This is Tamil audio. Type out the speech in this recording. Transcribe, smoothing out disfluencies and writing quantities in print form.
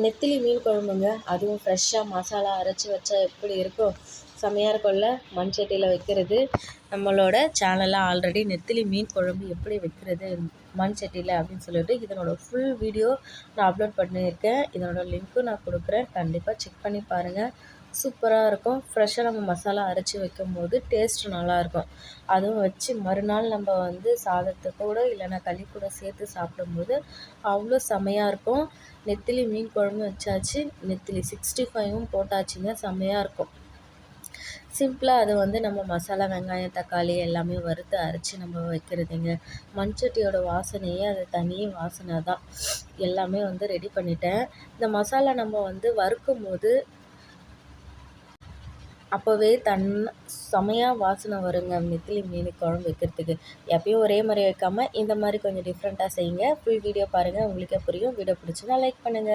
நெத்திலி மீன் குழம்புங்க. அதுவும் ஃப்ரெஷ்ஷாக மசாலா அரைச்சி வச்சா எப்படி இருக்கும், செம்மையாக இருக்கும்ல. மண் சட்டியில் வைக்கிறது. நம்மளோட சேனலில் ஆல்ரெடி நெத்திலி மீன் குழம்பு எப்படி வைக்கிறது மண் சட்டியில் அப்படின்னு சொல்லிட்டு இதனோட ஃபுல் வீடியோ நான் அப்லோட் பண்ணியிருக்கேன். இதனோட லிங்க்கும் நான் கொடுக்குறேன், கண்டிப்பாக செக் பண்ணி பாருங்கள். சூப்பராக இருக்கும். ஃப்ரெஷ்ஷாக நம்ம மசாலா அரைச்சி வைக்கும் போது டேஸ்ட்டு நல்லாயிருக்கும். அதுவும் வச்சு மறுநாள் நம்ம சாதத்தை கூட இல்லைன்னா களி கூட சேர்த்து சாப்பிடும்போது அவ்வளோ செம்மையாக இருக்கும். நெத்திலி மீன் குழம்பு வச்சாச்சு, நெத்திலி 65ம் போட்டாச்சுங்க. செம்மையாக இருக்கும். சிம்பிளாக அது நம்ம மசாலா, வெங்காயம், தக்காளி எல்லாமே வறுத்து அரைச்சி நம்ம வைக்கிறதுங்க. மண்சட்டியோட வாசனையே அது தனி வாசனை தான். எல்லாமே ரெடி பண்ணிட்டேன். இந்த மசாலா நம்ம வறுக்கும் போது அப்போவே செமையாக வாசனை வருங்க. நெத்திலி மீன் குழம்பு வைக்கிறதுக்கு எப்பயும் ஒரே மாதிரி வைக்காமல் இந்த மாதிரி கொஞ்சம் டிஃப்ரெண்ட்டாக செய்யுங்க. ஃபுல் வீடியோ பாருங்கள், உங்களுக்கே புரியும். வீடியோ பிடிச்சினா லைக் பண்ணுங்கள்.